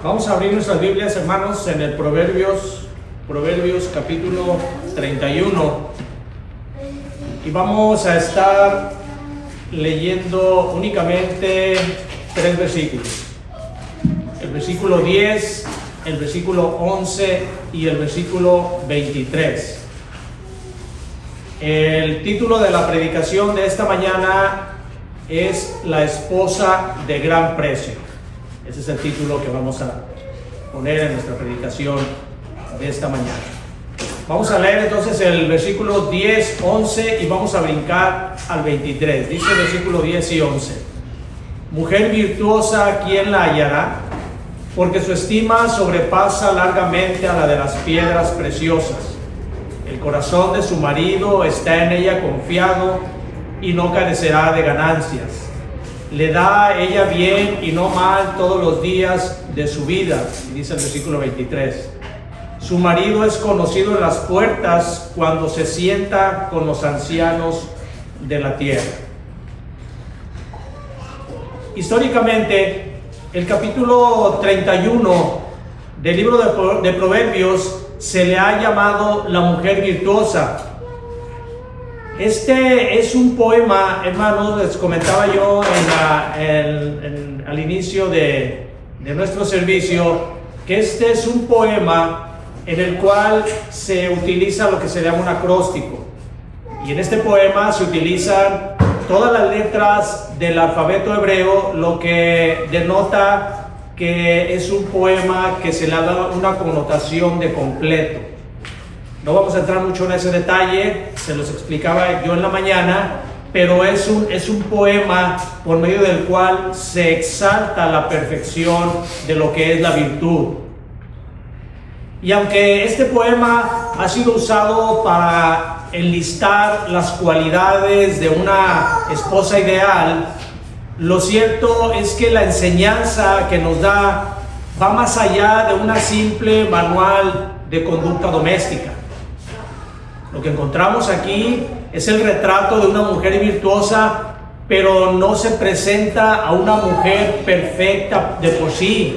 Vamos a abrir nuestras Biblias, hermanos, en el Proverbios capítulo 31. Y vamos a estar leyendo únicamente 3 versículos. El versículo 10, el versículo 11 y el versículo 23. El título de la predicación de esta mañana es La esposa de gran precio. Ese es el título que vamos a poner en nuestra predicación de esta mañana. Vamos a leer entonces el versículo 10, 11 y vamos a brincar al 23. Dice el versículo 10 y 11. Mujer virtuosa, ¿quién la hallará? Porque su estima sobrepasa largamente a la de las piedras preciosas. El corazón de su marido está en ella confiado y no carecerá de ganancias. Le da a ella bien y no mal todos los días de su vida. Dice el versículo 23. Su marido es conocido en las puertas cuando se sienta con los ancianos de la tierra. Históricamente, el capítulo 31 del libro de Proverbios se le ha llamado la mujer virtuosa. Este es un poema, hermanos, les comentaba yo al inicio de nuestro servicio, que este es un poema en el cual se utiliza lo que se llama un acróstico. Y en este poema se utilizan todas las letras del alfabeto hebreo, lo que denota que es un poema que se le ha dado una connotación de completo. No vamos a entrar mucho en ese detalle, se los explicaba yo en la mañana, pero es un poema por medio del cual se exalta la perfección de lo que es la virtud. Y aunque este poema ha sido usado para enlistar las cualidades de una esposa ideal, lo cierto es que la enseñanza que nos da va más allá de una simple manual de conducta doméstica. Lo que encontramos aquí es el retrato de una mujer virtuosa, pero no se presenta a una mujer perfecta de por sí.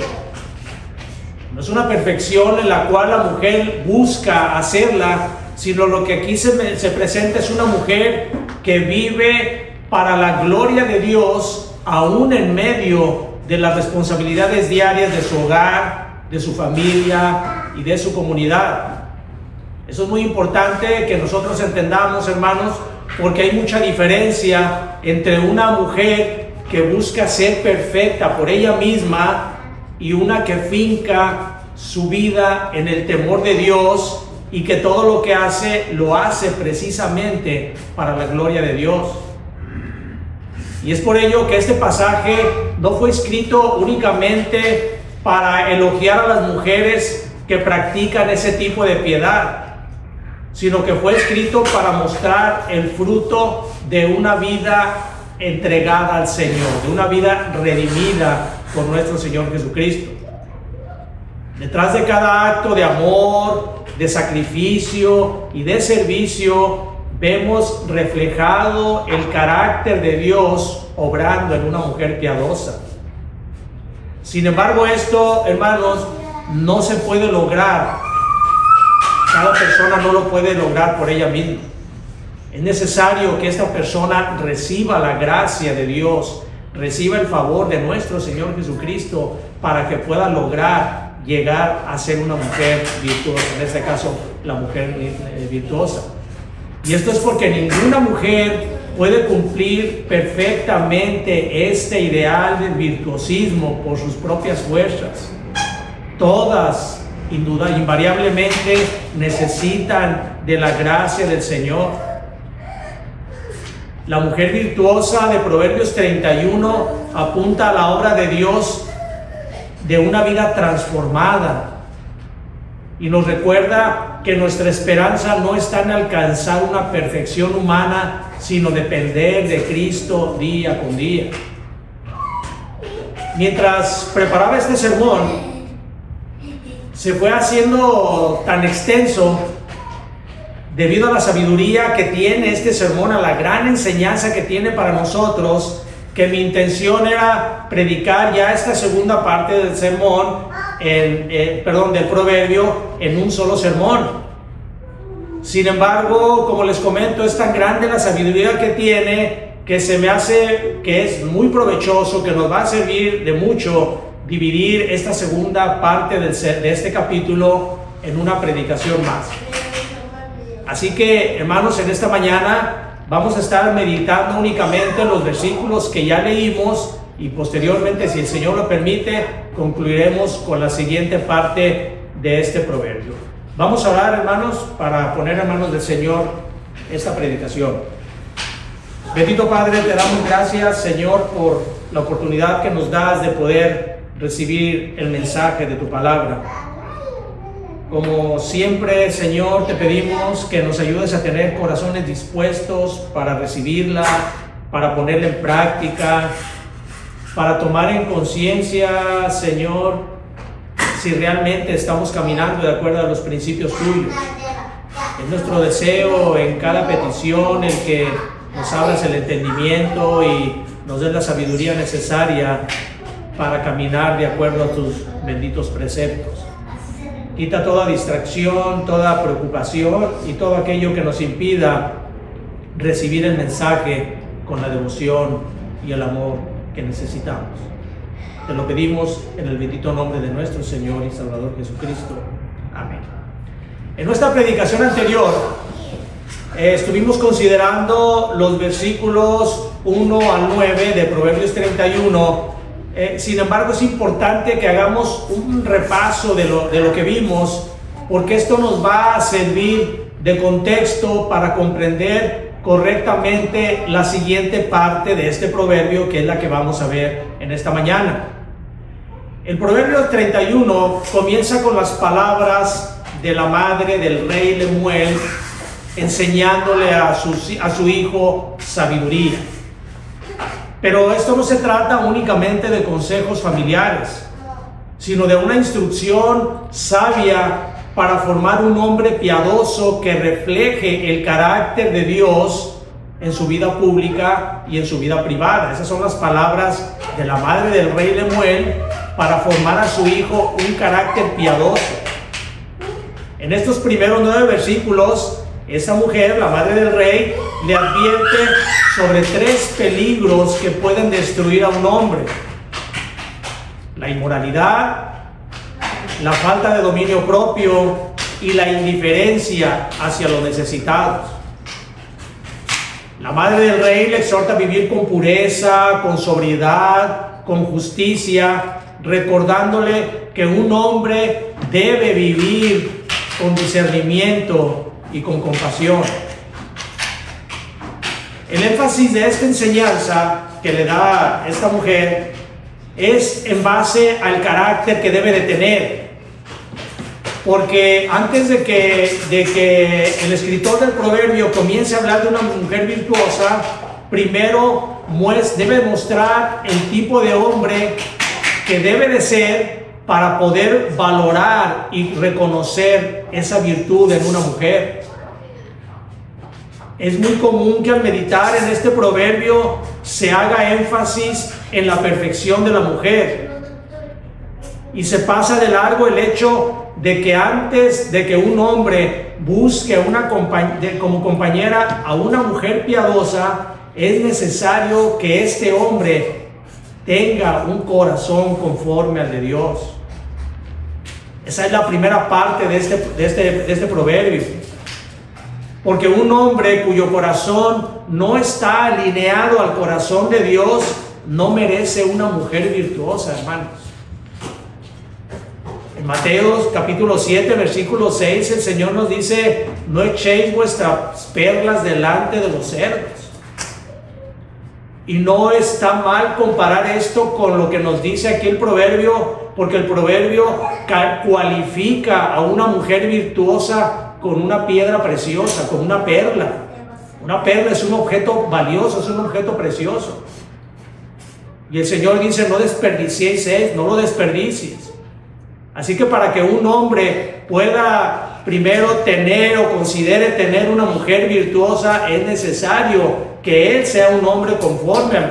No es una perfección en la cual la mujer busca hacerla, sino lo que aquí se presenta es una mujer que vive para la gloria de Dios, aún en medio de las responsabilidades diarias de su hogar, de su familia y de su comunidad. Eso es muy importante que nosotros entendamos, hermanos, porque hay mucha diferencia entre una mujer que busca ser perfecta por ella misma y una que finca su vida en el temor de Dios y que todo lo que hace, lo hace precisamente para la gloria de Dios. Y es por ello que este pasaje no fue escrito únicamente para elogiar a las mujeres que practican ese tipo de piedad, sino que fue escrito para mostrar el fruto de una vida entregada al Señor, de una vida redimida por nuestro Señor Jesucristo. Detrás de cada acto de amor, de sacrificio y de servicio, vemos reflejado el carácter de Dios obrando en una mujer piadosa. Sin embargo, esto, hermanos, no se puede lograr. Cada persona no lo puede lograr por ella misma. Es necesario que esta persona reciba la gracia de Dios, reciba el favor de nuestro Señor Jesucristo para que pueda lograr llegar a ser una mujer virtuosa, en este caso la mujer virtuosa. Y esto es porque ninguna mujer puede cumplir perfectamente este ideal del virtuosismo por sus propias fuerzas. Todas invariablemente necesitan de la gracia del Señor. La mujer virtuosa de Proverbios 31 apunta a la obra de Dios de una vida transformada y nos recuerda que nuestra esperanza no está en alcanzar una perfección humana, sino depender de Cristo día con día. Mientras preparaba este sermón, se fue haciendo tan extenso debido a la sabiduría que tiene este sermón, a la gran enseñanza que tiene para nosotros, que mi intención era predicar ya esta segunda parte del sermón del proverbio en un solo sermón. Sin embargo, como les comento, es tan grande la sabiduría que tiene que se me hace que es muy provechoso, que nos va a servir de mucho dividir esta segunda parte de este capítulo en una predicación más. Así que, hermanos, en esta mañana vamos a estar meditando únicamente en los versículos que ya leímos y posteriormente, si el Señor lo permite, concluiremos con la siguiente parte de este proverbio. Vamos a orar, hermanos, para poner en manos del Señor esta predicación. Bendito Padre, te damos gracias, Señor, por la oportunidad que nos das de poder recibir el mensaje de tu palabra. Como siempre, Señor, te pedimos que nos ayudes a tener corazones dispuestos para recibirla, para ponerla en práctica, para tomar en conciencia, Señor, si realmente estamos caminando de acuerdo a los principios tuyos. Es nuestro deseo en cada petición el que nos abras el entendimiento y nos des la sabiduría necesaria para caminar de acuerdo a tus benditos preceptos. Quita toda distracción, toda preocupación y todo aquello que nos impida recibir el mensaje con la devoción y el amor que necesitamos. Te lo pedimos en el bendito nombre de nuestro Señor y Salvador Jesucristo. Amén. En nuestra predicación anterior estuvimos considerando los versículos 1 al 9 de Proverbios 31. Sin embargo, es importante que hagamos un repaso de lo que vimos, porque esto nos va a servir de contexto para comprender correctamente la siguiente parte de este proverbio, que es la que vamos a ver en esta mañana. El proverbio 31 comienza con las palabras de la madre del rey Lemuel, enseñándole a su hijo sabiduría. Pero esto no se trata únicamente de consejos familiares, sino de una instrucción sabia para formar un hombre piadoso que refleje el carácter de Dios en su vida pública y en su vida privada. Esas son las palabras de la madre del rey Lemuel para formar a su hijo un carácter piadoso. En estos primeros 9 versículos, esa mujer, la madre del rey, le advierte sobre 3 peligros que pueden destruir a un hombre: la inmoralidad, la falta de dominio propio y la indiferencia hacia los necesitados. La madre del rey le exhorta a vivir con pureza, con sobriedad, con justicia, recordándole que un hombre debe vivir con discernimiento y con compasión. El énfasis de esta enseñanza que le da esta mujer es en base al carácter que debe de tener, porque antes de que el escritor del proverbio comience a hablar de una mujer virtuosa, primero debe mostrar el tipo de hombre que debe de ser para poder valorar y reconocer esa virtud en una mujer. Es muy común que al meditar en este proverbio se haga énfasis en la perfección de la mujer y se pasa de largo el hecho de que antes de que un hombre busque como compañera a una mujer piadosa, es necesario que este hombre tenga un corazón conforme al de Dios. Esa es la primera parte de este proverbio. Porque un hombre cuyo corazón no está alineado al corazón de Dios no merece una mujer virtuosa, hermanos. En Mateo capítulo 7, versículo 6, el Señor nos dice: no echéis vuestras perlas delante de los cerdos. Y no está mal comparar esto con lo que nos dice aquí el proverbio, porque el proverbio cualifica a una mujer virtuosa con una piedra preciosa, con una perla. Una perla es un objeto valioso, es un objeto precioso. Y el Señor dice: no desperdiciéis, no lo desperdicies. Así que para que un hombre pueda primero tener o considere tener una mujer virtuosa, es necesario que él sea un hombre conforme al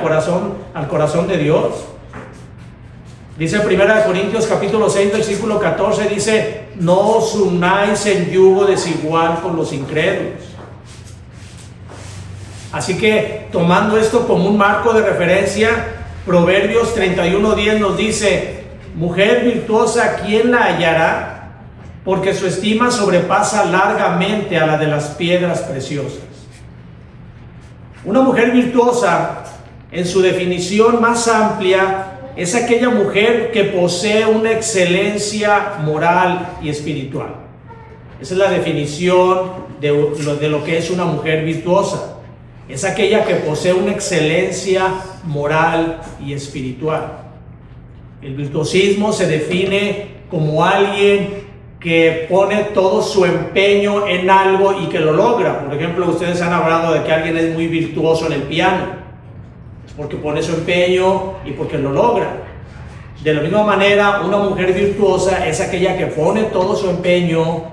corazón de Dios. Dice 1 Corintios capítulo 6, versículo 14, dice, no os unáis en yugo desigual con los incrédulos. Así que, tomando esto como un marco de referencia, Proverbios 31:10 nos dice, mujer virtuosa, ¿quién la hallará? Porque su estima sobrepasa largamente a la de las piedras preciosas. Una mujer virtuosa, en su definición más amplia, es aquella mujer que posee una excelencia moral y espiritual. Esa es la definición de lo que es una mujer virtuosa. Es aquella que posee una excelencia moral y espiritual. El virtuosismo se define como alguien que pone todo su empeño en algo y que lo logra. Por ejemplo, ustedes han hablado de que alguien es muy virtuoso en el piano. Es porque pone su empeño y porque lo logra. De la misma manera, una mujer virtuosa es aquella que pone todo su empeño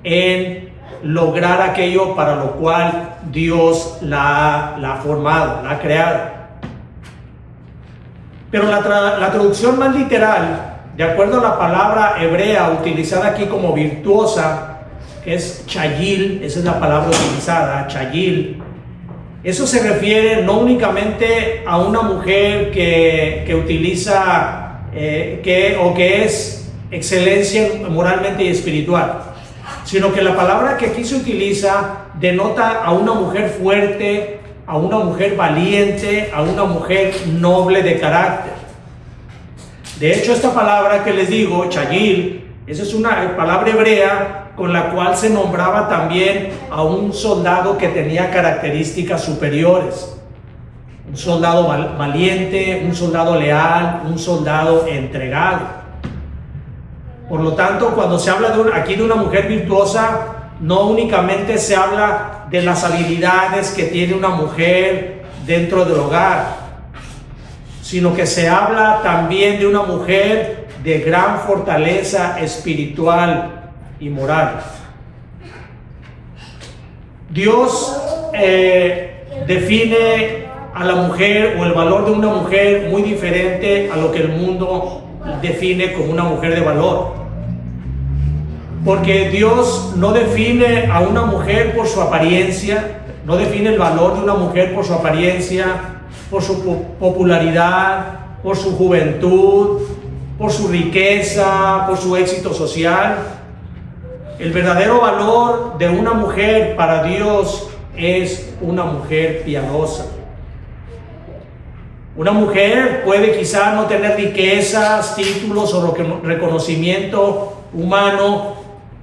en lograr aquello para lo cual Dios la ha formado, la ha creado. Pero la traducción más literal, de acuerdo a la palabra hebrea utilizada aquí como virtuosa, que es chayil, esa es la palabra utilizada, chayil, eso se refiere no únicamente a una mujer que utiliza que es excelencia moralmente y espiritual, sino que la palabra que aquí se utiliza denota a una mujer fuerte, a una mujer valiente, a una mujer noble de carácter. De hecho, esta palabra que les digo, chayil, esa es una palabra hebrea con la cual se nombraba también a un soldado que tenía características superiores. Un soldado valiente, un soldado leal, un soldado entregado. Por lo tanto, cuando se habla aquí de una mujer virtuosa, no únicamente se habla de las habilidades que tiene una mujer dentro del hogar, sino que se habla también de una mujer de gran fortaleza espiritual y moral. Dios define a la mujer o el valor de una mujer muy diferente a lo que el mundo define como una mujer de valor. Porque Dios no define a una mujer por su apariencia, no define el valor de una mujer por su apariencia, por su popularidad, por su juventud, por su riqueza, por su éxito social. El verdadero valor de una mujer para Dios es una mujer piadosa. Una mujer puede quizá no tener riquezas, títulos o reconocimiento humano,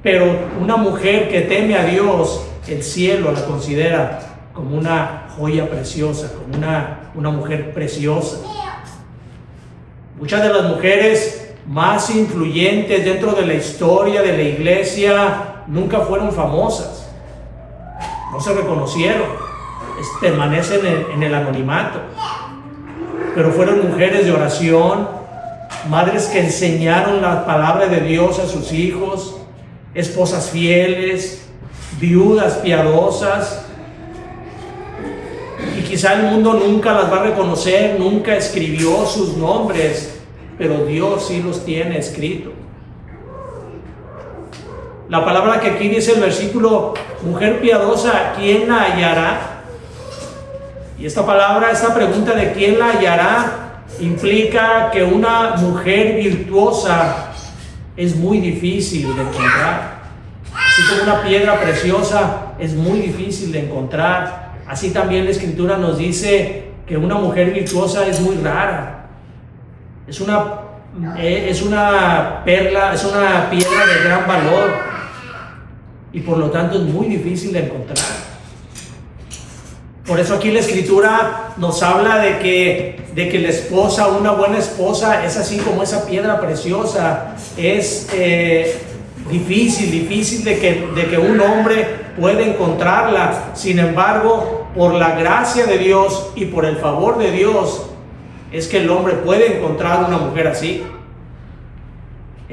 pero una mujer que teme a Dios, el cielo la considera como una joya preciosa, como una mujer preciosa. Muchas de las mujeres más influyentes dentro de la historia de la iglesia nunca fueron famosas, no se reconocieron, permanecen en el anonimato, pero fueron mujeres de oración, madres que enseñaron la palabra de Dios a sus hijos, esposas fieles, viudas piadosas. Y quizá el mundo nunca las va a reconocer, nunca escribió sus nombres, pero Dios sí los tiene escritos. La palabra que aquí dice el versículo, mujer piadosa, ¿quién la hallará? Y esta pregunta de quién la hallará, implica que una mujer virtuosa es muy difícil de encontrar. Así como una piedra preciosa es muy difícil de encontrar, así también la Escritura nos dice que una mujer virtuosa es muy rara. Es una perla, es una piedra de gran valor y por lo tanto es muy difícil de encontrar. Por eso aquí la Escritura nos habla de que la esposa, una buena esposa, es así como esa piedra preciosa. Es difícil de que un hombre pueda encontrarla. Sin embargo, por la gracia de Dios y por el favor de Dios, es que el hombre puede encontrar una mujer así.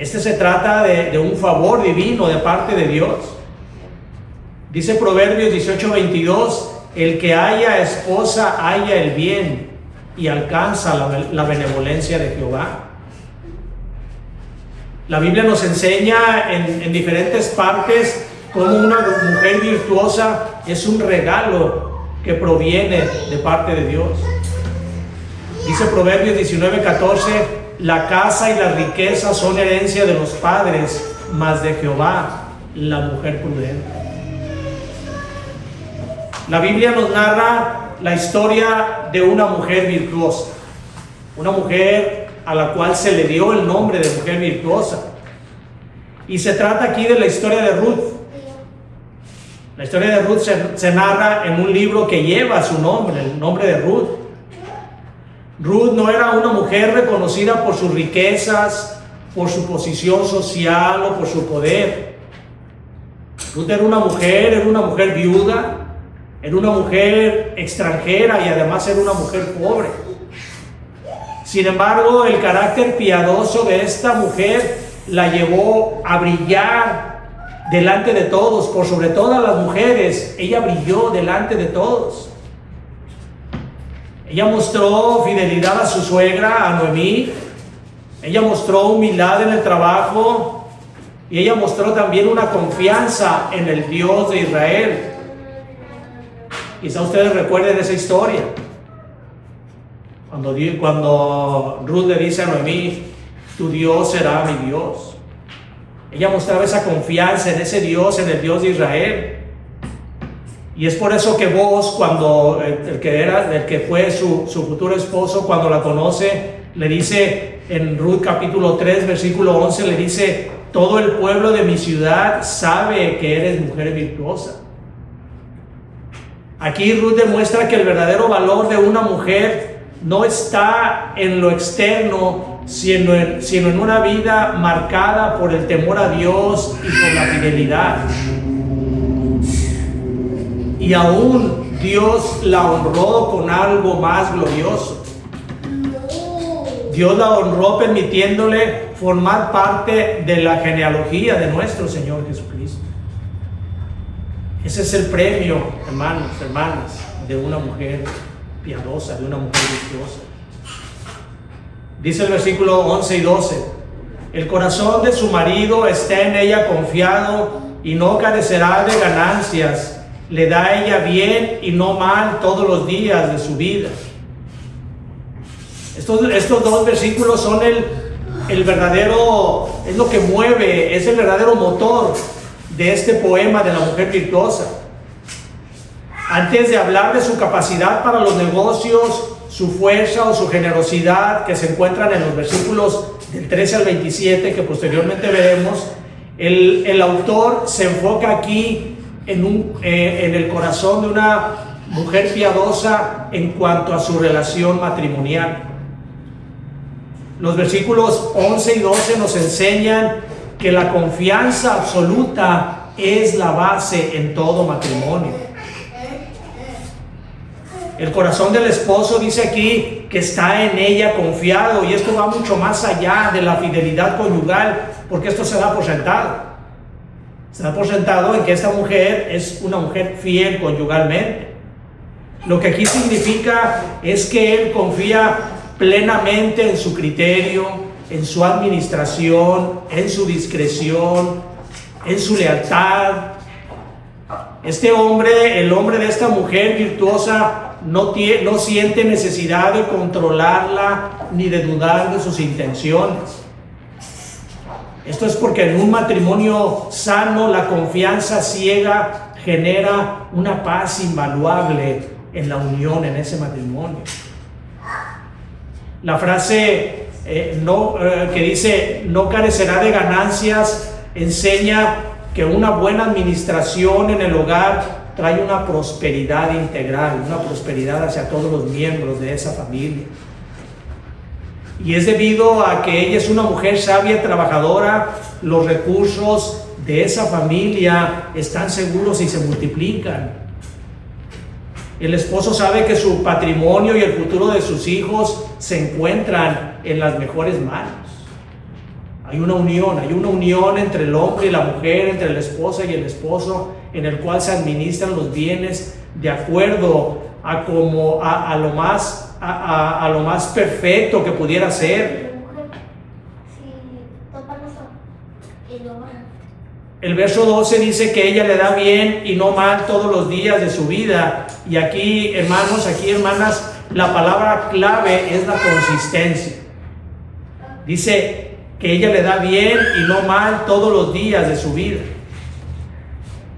Se trata de un favor divino de parte de Dios. Dice Proverbios 18:22, el que haya esposa halla el bien y alcanza la benevolencia de Jehová. La Biblia nos enseña en diferentes partes cómo una mujer virtuosa es un regalo que proviene de parte de Dios. Dice Proverbios 19:14, la casa y la riqueza son herencia de los padres, mas de Jehová la mujer prudente. La Biblia nos narra la historia de una mujer virtuosa, una mujer a la cual se le dio el nombre de mujer virtuosa. Y se trata aquí de la historia de Ruth. La historia de Ruth se narra en un libro que lleva su nombre, el nombre de Ruth. Ruth no era una mujer reconocida por sus riquezas, por su posición social o por su poder. Ruth era una mujer viuda, era una mujer extranjera y además era una mujer pobre. Sin embargo, el carácter piadoso de esta mujer la llevó a brillar delante de todos. Por sobre todas las mujeres, ella brilló delante de todos. Ella mostró fidelidad a su suegra, a Noemí. Ella mostró humildad en el trabajo. Y ella mostró también una confianza en el Dios de Israel. Quizá ustedes recuerden esa historia. Cuando Ruth le dice a Noemí, tu Dios será mi Dios. Ella mostraba esa confianza en ese Dios, en el Dios de Israel. Y es por eso que Boaz, cuando el que fue su futuro esposo, cuando la conoce, le dice en Ruth capítulo 3, versículo 11, le dice, todo el pueblo de mi ciudad sabe que eres mujer virtuosa. Aquí Ruth demuestra que el verdadero valor de una mujer no está en lo externo, sino en una vida marcada por el temor a Dios y por la fidelidad. Y aún Dios la honró con algo más glorioso. Dios la honró permitiéndole formar parte de la genealogía de nuestro Señor Jesucristo. Ese es el premio, hermanos, hermanas, de una mujer piadosa, de una mujer virtuosa. Dice el versículo 11 y 12, el corazón de su marido está en ella confiado y no carecerá de ganancias. Le da a ella bien y no mal todos los días de su vida. Estos dos versículos son el verdadero, es lo que mueve, es el verdadero motor de este poema de la mujer virtuosa. Antes de hablar de su capacidad para los negocios, su fuerza o su generosidad, que se encuentran en los versículos del 13 al 27, que posteriormente veremos, el autor se enfoca aquí en el corazón de una mujer piadosa en cuanto a su relación matrimonial. Los versículos 11 y 12 nos enseñan que la confianza absoluta es la base en todo matrimonio. El corazón del esposo dice aquí que está en ella confiado, y esto va mucho más allá de la fidelidad conyugal, porque esto se da por sentado. Se da por sentado en que esta mujer es una mujer fiel conyugalmente. Lo que aquí significa es que él confía plenamente en su criterio, en su administración, en su discreción, en su lealtad. Este hombre, el hombre de esta mujer virtuosa, no siente necesidad de controlarla ni de dudar de sus intenciones. Esto es porque en un matrimonio sano la confianza ciega genera una paz invaluable en la unión, en ese matrimonio. La frase que dice no carecerá de ganancias enseña que una buena administración en el hogar trae una prosperidad integral, una prosperidad hacia todos los miembros de esa familia. Y es debido a que ella es una mujer sabia y trabajadora, los recursos de esa familia están seguros y se multiplican. El esposo sabe que su patrimonio y el futuro de sus hijos se encuentran en las mejores manos. Hay una unión entre el hombre y la mujer, entre la esposa y el esposo, en el cual se administran los bienes de acuerdo a lo más perfecto que pudiera ser. El verso 12 dice que ella le da bien y no mal todos los días de su vida. Y aquí, hermanos, aquí, hermanas, la palabra clave es la consistencia. Dice que ella le da bien y no mal todos los días de su vida.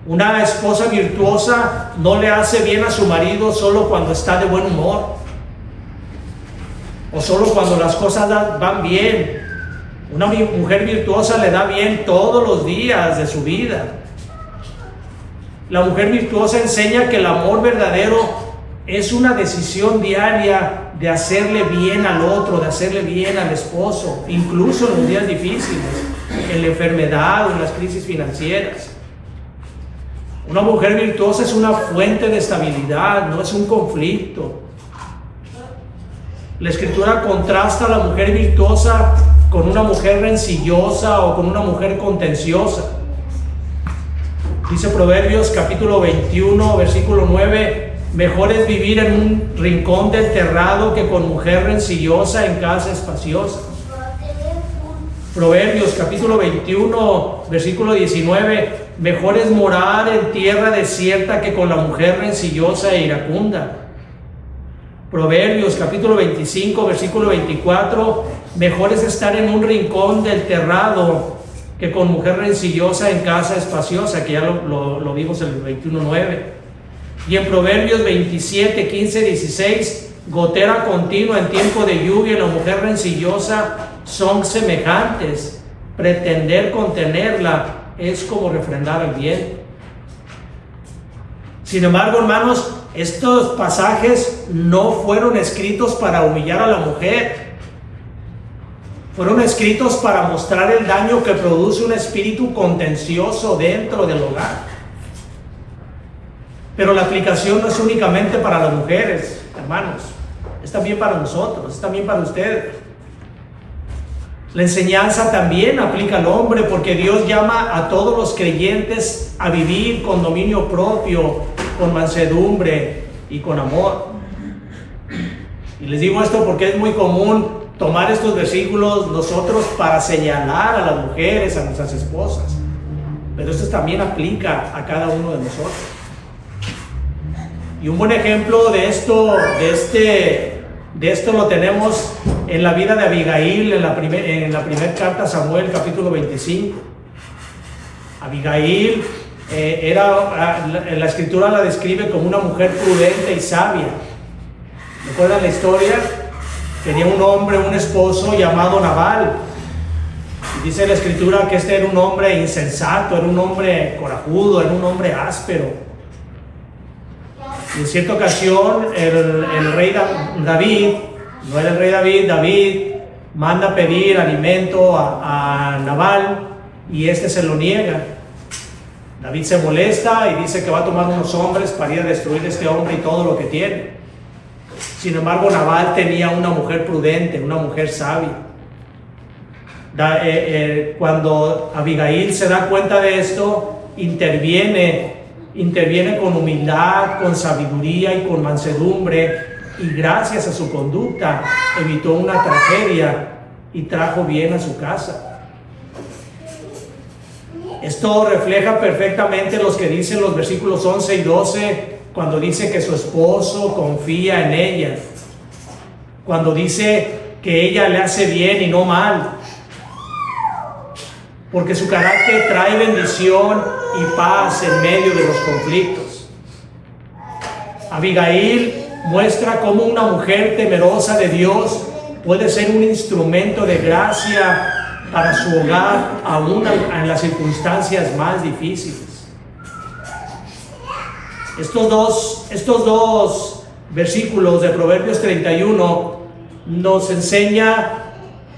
Una esposa virtuosa no le hace bien a su marido solo cuando está de buen humor o solo cuando las cosas van bien. Una mujer virtuosa le da bien todos los días de su vida. La mujer virtuosa enseña que el amor verdadero es una decisión diaria de hacerle bien al otro, de hacerle bien al esposo, incluso en los días difíciles, en la enfermedad o en las crisis financieras. Una mujer virtuosa es una fuente de estabilidad, no es un conflicto. La Escritura contrasta a la mujer virtuosa con una mujer rencillosa o con una mujer contenciosa. Dice Proverbios capítulo 21, versículo 9, mejor es vivir en un rincón del terrado que con mujer rencillosa en casa espaciosa. Proverbios capítulo 21, versículo 19, mejor es morar en tierra desierta que con la mujer rencillosa e iracunda. Proverbios capítulo 25, versículo 24, mejor es estar en un rincón del terrado que con mujer rencillosa en casa espaciosa, que ya lo vimos en el 21:9. Y en Proverbios 27, 15, 16, gotera continua en tiempo de lluvia y la mujer rencillosa son semejantes. Pretender contenerla es como refrendar el viento. Sin embargo, hermanos, estos pasajes no fueron escritos para humillar a la mujer. Fueron escritos para mostrar el daño que produce un espíritu contencioso dentro del hogar. Pero la aplicación no es únicamente para las mujeres, hermanos. Es también para nosotros, es también para ustedes. La enseñanza también aplica al hombre, porque Dios llama a todos los creyentes a vivir con dominio propio, con mansedumbre y con amor. Y les digo esto porque es muy común tomar estos versículos nosotros para señalar a las mujeres, a nuestras esposas, pero esto también aplica a cada uno de nosotros. Y un buen ejemplo de esto lo tenemos en la vida de Abigail, en la primera carta a Samuel, capítulo 25. Abigail la Escritura la describe como una mujer prudente y sabia. ¿Recuerdan la historia? Tenía un hombre, un esposo llamado Nabal. Y dice la Escritura que este era un hombre insensato, era un hombre corajudo, era un hombre áspero. Y en cierta ocasión el rey David, no era el rey David manda pedir alimento a Nabal y este se lo niega. David se molesta y dice que va a tomar unos hombres para ir a destruir a este hombre y todo lo que tiene. Sin embargo, Nabal tenía una mujer prudente, una mujer sabia. Cuando Abigail se da cuenta de esto, interviene con humildad, con sabiduría y con mansedumbre, y gracias a su conducta evitó una tragedia y trajo bien a su casa. Esto refleja perfectamente lo que dicen los versículos 11 y 12, cuando dice que su esposo confía en ella, cuando dice que ella le hace bien y no mal, porque su carácter trae bendición y paz en medio de los conflictos. Abigail muestra cómo una mujer temerosa de Dios puede ser un instrumento de gracia para su hogar, aún en las circunstancias más difíciles. Estos dos versículos de Proverbios 31 nos enseña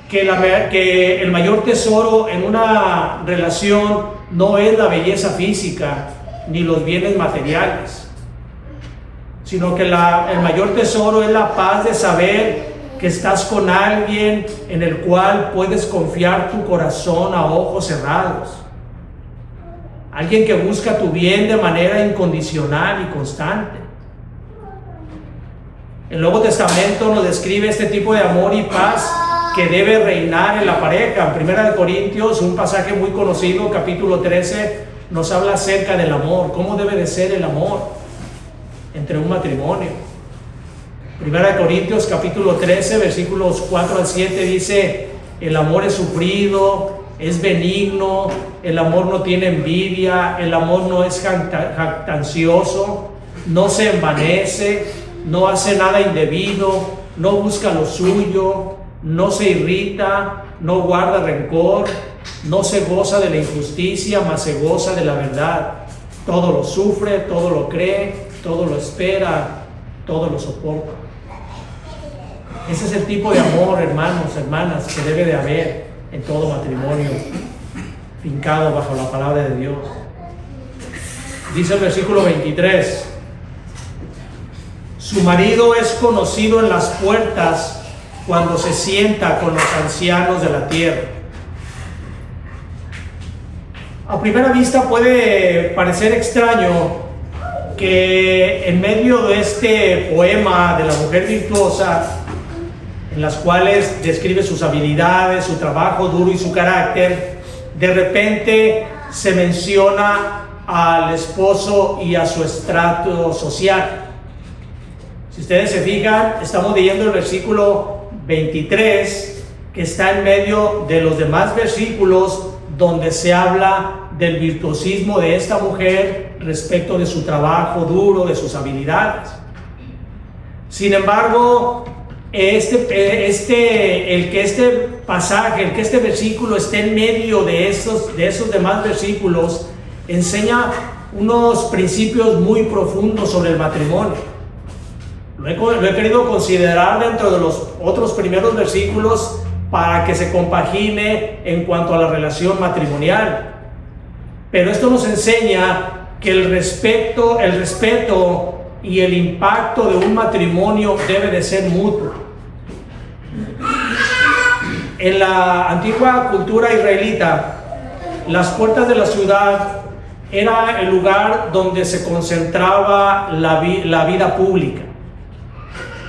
que el mayor tesoro en una relación no es la belleza física ni los bienes materiales, sino que el mayor tesoro es la paz de saber que estás con alguien en el cual puedes confiar tu corazón a ojos cerrados. Alguien que busca tu bien de manera incondicional y constante. El Nuevo Testamento nos describe este tipo de amor y paz que debe reinar en la pareja. En 1 Corintios, un pasaje muy conocido, capítulo 13, nos habla acerca del amor, cómo debe de ser el amor entre un matrimonio. 1 Corintios capítulo 13, versículos 4 al 7 dice: el amor es sufrido, es benigno, el amor no tiene envidia, el amor no es jactancioso, no se envanece, no hace nada indebido, no busca lo suyo, no se irrita, no guarda rencor, no se goza de la injusticia, mas se goza de la verdad. Todo lo sufre, todo lo cree, todo lo espera, todo lo soporta. Ese es el tipo de amor, hermanos, hermanas, que debe de haber en todo matrimonio fincado bajo la palabra de Dios. Dice el versículo 23: su marido es conocido en las puertas cuando se sienta con los ancianos de la tierra. A primera vista puede parecer extraño que en medio de este poema de la mujer virtuosa, en las cuales describe sus habilidades, su trabajo duro y su carácter, de repente se menciona al esposo y a su estrato social. Si ustedes se fijan, estamos leyendo el versículo 23, que está en medio de los demás versículos donde se habla del virtuosismo de esta mujer respecto de su trabajo duro, de sus habilidades. Sin embargo, el que este pasaje, el que este versículo esté en medio de esos demás versículos, enseña unos principios muy profundos sobre el matrimonio. Lo he querido considerar dentro de los otros primeros versículos para que se compagine en cuanto a la relación matrimonial. Pero esto nos enseña que el respeto y el impacto de un matrimonio debe de ser mutuo. En la antigua cultura israelita, las puertas de la ciudad era el lugar donde se concentraba la vida pública.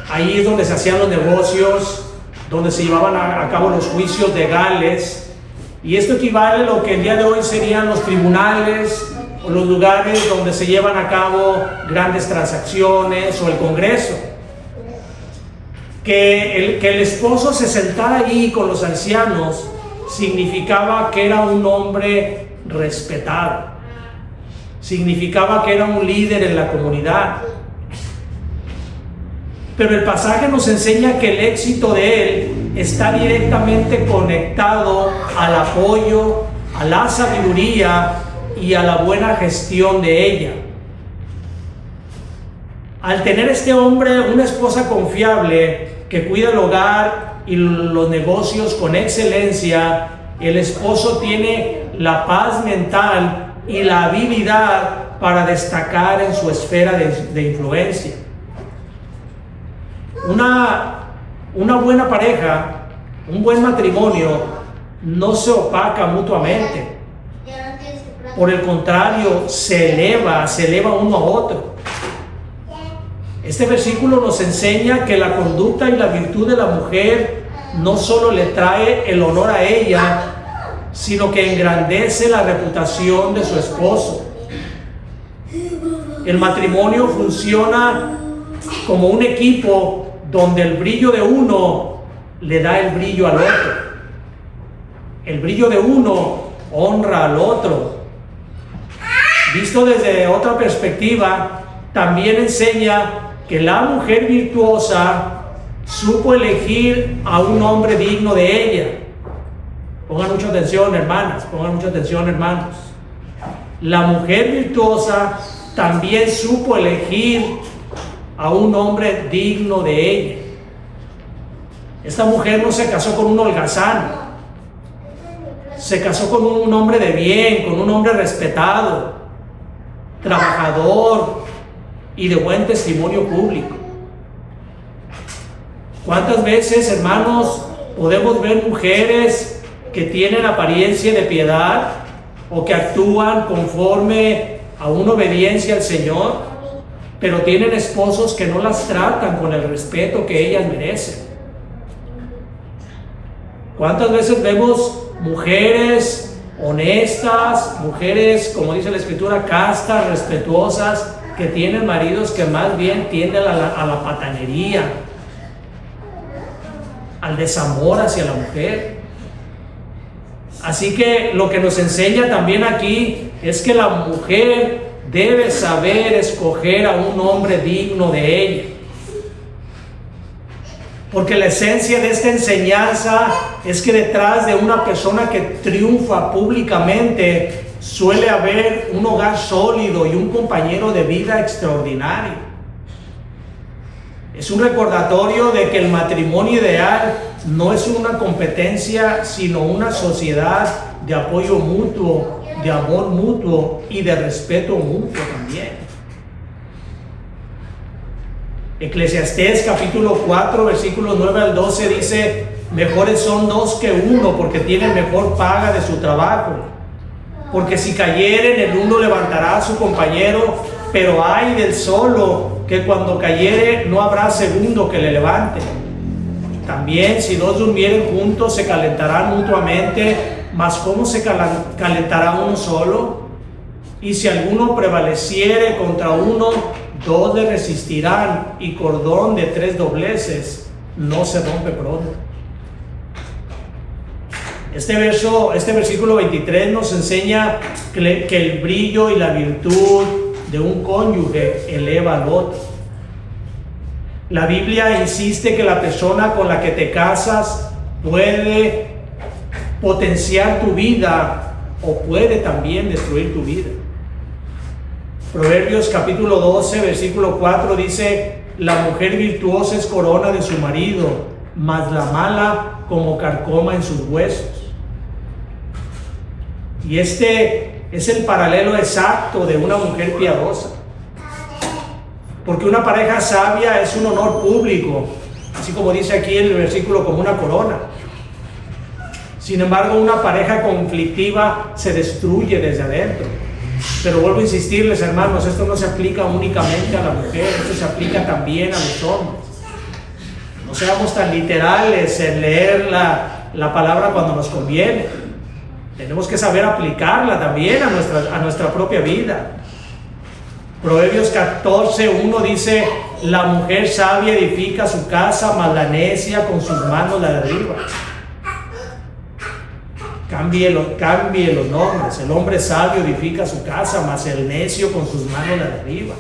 Ahí es donde se hacían los negocios, donde se llevaban a cabo los juicios legales, y esto equivale a lo que el día de hoy serían los tribunales o los lugares donde se llevan a cabo grandes transacciones o el Congreso. Que el esposo se sentara ahí con los ancianos significaba que era un hombre respetado, significaba que era un líder en la comunidad. Pero el pasaje nos enseña que el éxito de él está directamente conectado al apoyo, a la sabiduría y a la buena gestión de ella. Al tener este hombre una esposa confiable que cuida el hogar y los negocios con excelencia, el esposo tiene la paz mental y la habilidad para destacar en su esfera de influencia. Una buena pareja, un buen matrimonio, no se opaca mutuamente. Por el contrario, se eleva uno a otro. Este versículo nos enseña que la conducta y la virtud de la mujer no solo le trae el honor a ella, sino que engrandece la reputación de su esposo. El matrimonio funciona como un equipo donde el brillo de uno le da el brillo al otro. El brillo de uno honra al otro. Visto desde otra perspectiva, también enseña que la mujer virtuosa supo elegir a un hombre digno de ella. Pongan mucha atención, hermanas, pongan mucha atención, hermanos. La mujer virtuosa también supo elegir a un hombre digno de ella. Esta mujer no se casó con un holgazán, se casó con un hombre de bien, con un hombre respetado, trabajador y de buen testimonio público. ¿Cuántas veces, hermanos, podemos ver mujeres que tienen apariencia de piedad o que actúan conforme a una obediencia al Señor, pero tienen esposos que no las tratan con el respeto que ellas merecen? ¿Cuántas veces vemos mujeres honestas, mujeres, como dice la Escritura, castas, respetuosas, que tienen maridos que más bien tienden a la patanería, al desamor hacia la mujer? Así que lo que nos enseña también aquí es que la mujer debe saber escoger a un hombre digno de ella. Porque la esencia de esta enseñanza es que detrás de una persona que triunfa públicamente suele haber un hogar sólido y un compañero de vida extraordinario. Es un recordatorio de que el matrimonio ideal no es una competencia, sino una sociedad de apoyo mutuo, de amor mutuo y de respeto mutuo también. Eclesiastés capítulo 4 versículos 9 al 12 dice: mejores son dos que uno, porque tienen mejor paga de su trabajo. Porque si cayeren, el uno levantará a su compañero, pero ay del solo, que cuando cayere no habrá segundo que le levante. También si dos durmieren juntos se calentarán mutuamente, mas ¿cómo se calentará uno solo? Y si alguno prevaleciere contra uno, dos le resistirán, y cordón de 3 dobleces no se rompe pronto. Este versículo 23 nos enseña que el brillo y la virtud de un cónyuge eleva al otro. La Biblia insiste que la persona con la que te casas puede potenciar tu vida o puede también destruir tu vida. Proverbios capítulo 12 versículo 4 dice: la mujer virtuosa es corona de su marido, mas la mala como carcoma en sus huesos. Y este es el paralelo exacto de una mujer piadosa. Porque una pareja sabia es un honor público, así como dice aquí en el versículo, como una corona. Sin embargo, una pareja conflictiva se destruye desde adentro. Pero vuelvo a insistirles, hermanos, esto no se aplica únicamente a la mujer, esto se aplica también a los hombres. No seamos tan literales en leer la palabra cuando nos conviene. Tenemos que saber aplicarla también a nuestra propia vida. Proverbios 14:1 dice: la mujer sabia edifica su casa, mas la necia con sus manos la derriba. Cambie los nombres. El hombre sabio edifica su casa, mas el necio con sus manos la derriba.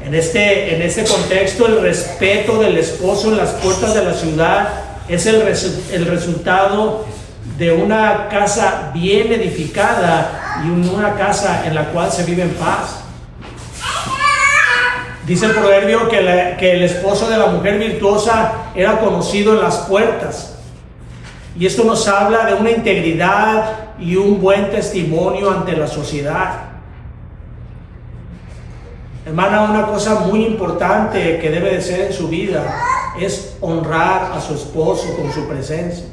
En este contexto, el respeto del esposo en las puertas de la ciudad es el resultado de una casa bien edificada y una casa en la cual se vive en paz. Dice el proverbio que el esposo de la mujer virtuosa era conocido en las puertas. Y esto nos habla de una integridad y un buen testimonio ante la sociedad. Hermana, una cosa muy importante que debe de ser en su vida es honrar a su esposo con su presencia.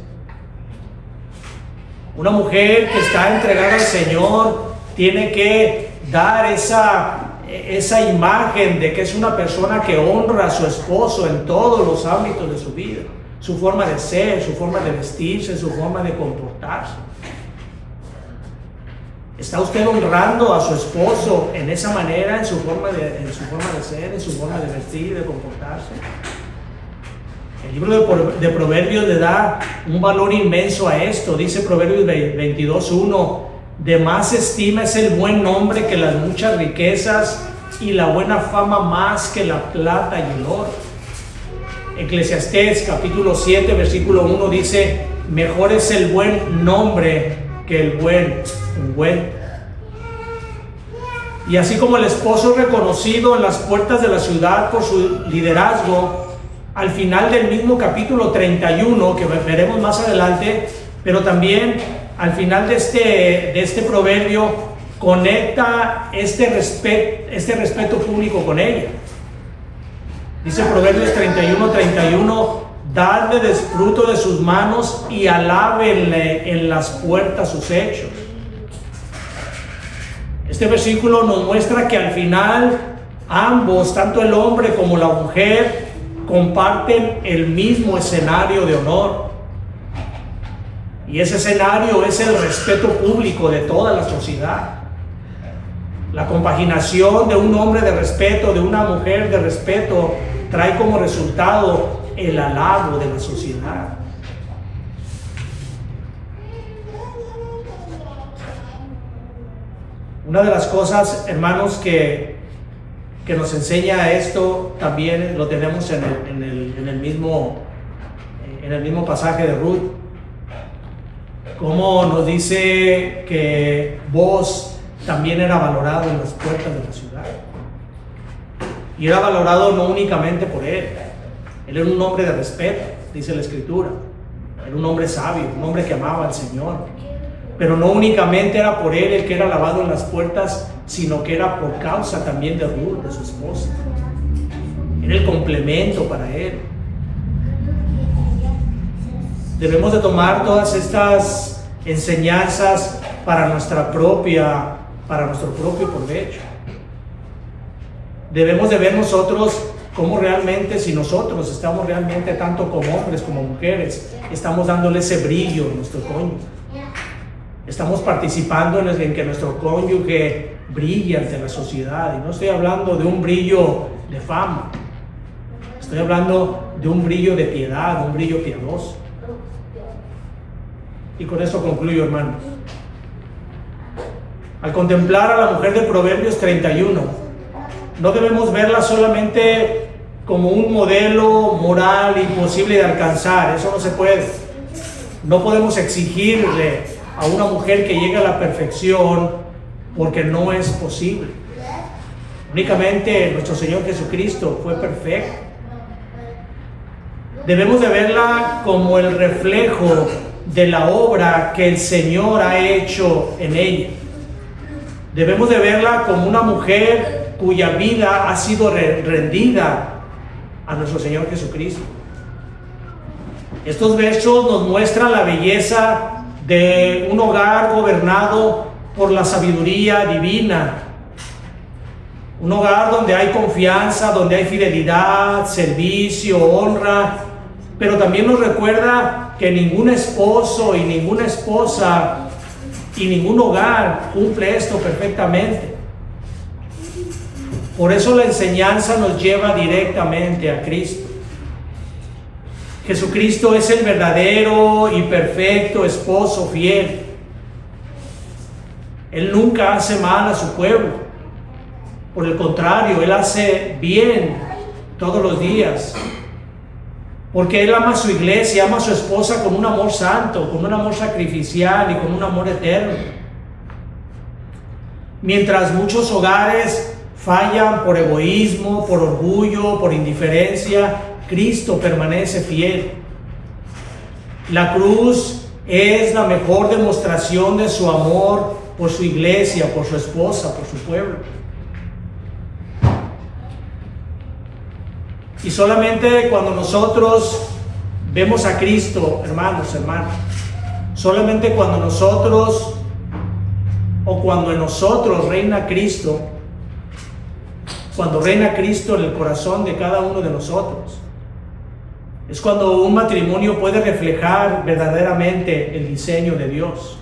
Una mujer que está entregada al Señor tiene que dar esa imagen de que es una persona que honra a su esposo en todos los ámbitos de su vida. Su forma de ser, su forma de vestirse, su forma de comportarse. ¿Está usted honrando a su esposo en esa manera, en su forma de ser, en su forma de vestir, de comportarse? El libro de Proverbios le da un valor inmenso a esto. Dice Proverbios 22:1: de más estima es el buen nombre que las muchas riquezas, y la buena fama más que la plata y el oro. Eclesiastés capítulo 7 versículo 1 dice: mejor es el buen nombre que el buen ungüento. Y así como el esposo es reconocido en las puertas de la ciudad por su liderazgo, al final del mismo capítulo 31, que veremos más adelante, pero también al final de este proverbio, conecta este respeto público con ella. Dice Proverbios 31:31: dadle del fruto de sus manos y alábenle en las puertas sus hechos. Este versículo nos muestra que al final ambos, tanto el hombre como la mujer, comparten el mismo escenario de honor. Y ese escenario es el respeto público de toda la sociedad. La compaginación de un hombre de respeto, de una mujer de respeto, trae como resultado el halago de la sociedad. Una de las cosas, hermanos, que nos enseña esto, también lo tenemos en el mismo pasaje de Ruth, como nos dice que Boaz también era valorado en las puertas de la ciudad. Y era valorado no únicamente por él. Él era un hombre de respeto, dice la Escritura. Era un hombre sabio, un hombre que amaba al Señor. Pero no únicamente era por él el que era alabado en las puertas, sino que era por causa también de Ruth, de su esposa. Era el complemento para él. Debemos de tomar todas estas enseñanzas para nuestro propio provecho. Debemos de ver nosotros cómo realmente, si nosotros estamos realmente, tanto como hombres como mujeres, estamos dándole ese brillo a nuestro cónyuge. Estamos participando en que nuestro cónyuge brille ante la sociedad. Y no estoy hablando de un brillo de fama. Estoy hablando de un brillo de piedad, un brillo piadoso. Y con esto concluyo, hermanos. Al contemplar a la mujer de Proverbios 31, no debemos verla solamente como un modelo moral imposible de alcanzar. Eso no se puede. No podemos exigirle a una mujer que llegue a la perfección, porque no es posible. Únicamente nuestro Señor Jesucristo fue perfecto. Debemos de verla como el reflejo de la obra que el Señor ha hecho en ella. Debemos de verla como una mujer cuya vida ha sido rendida a nuestro Señor Jesucristo. Estos versos nos muestran la belleza de un hogar gobernado por la sabiduría divina. Un hogar donde hay confianza, donde hay fidelidad, servicio, honra, pero también nos recuerda que ningún esposo y ninguna esposa y ningún hogar cumple esto perfectamente. Por eso la enseñanza nos lleva directamente a Cristo. Jesucristo es el verdadero y perfecto esposo fiel. Él nunca hace mal a su pueblo. Por el contrario, Él hace bien todos los días. Porque Él ama a su iglesia, ama a su esposa con un amor santo, con un amor sacrificial y con un amor eterno. Mientras muchos hogares fallan por egoísmo, por orgullo, por indiferencia, Cristo permanece fiel. La cruz es la mejor demostración de su amor por su iglesia, por su esposa, por su pueblo. Y solamente cuando nosotros vemos a Cristo, hermanos, solamente cuando nosotros o cuando en nosotros reina Cristo, cuando reina Cristo en el corazón de cada uno de nosotros, es cuando un matrimonio puede reflejar verdaderamente el diseño de Dios.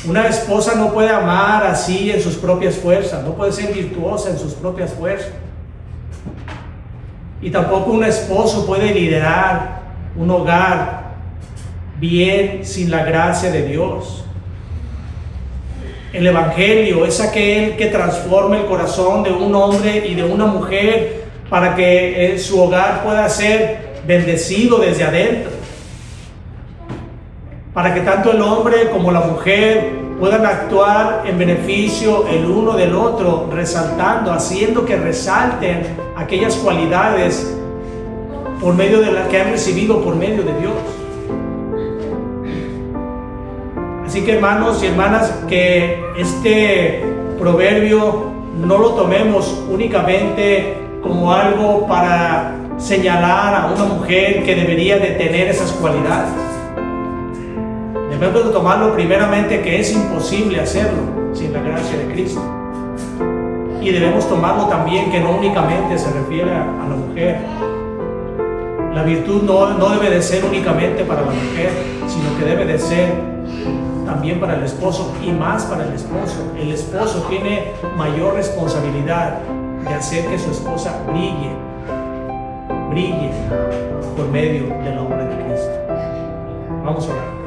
Una esposa no puede amar así en sus propias fuerzas, no puede ser virtuosa en sus propias fuerzas. Y tampoco un esposo puede liderar un hogar bien sin la gracia de Dios. El Evangelio es aquel que transforma el corazón de un hombre y de una mujer para que su hogar pueda ser bendecido desde adentro. Para que tanto el hombre como la mujer puedan actuar en beneficio el uno del otro, resaltando, haciendo que resalten aquellas cualidades por medio de las que han recibido por medio de Dios. Así que, hermanos y hermanas, que este proverbio no lo tomemos únicamente como algo para señalar a una mujer que debería de tener esas cualidades. Debemos de tomarlo primeramente que es imposible hacerlo sin la gracia de Cristo. Y debemos tomarlo también que no únicamente se refiere a la mujer, La virtud no debe de ser únicamente para la mujer, sino que debe de ser también para el esposo y más para el esposo. El esposo tiene mayor responsabilidad de hacer que su esposa brille por medio de la obra de Cristo. Vamos a orar.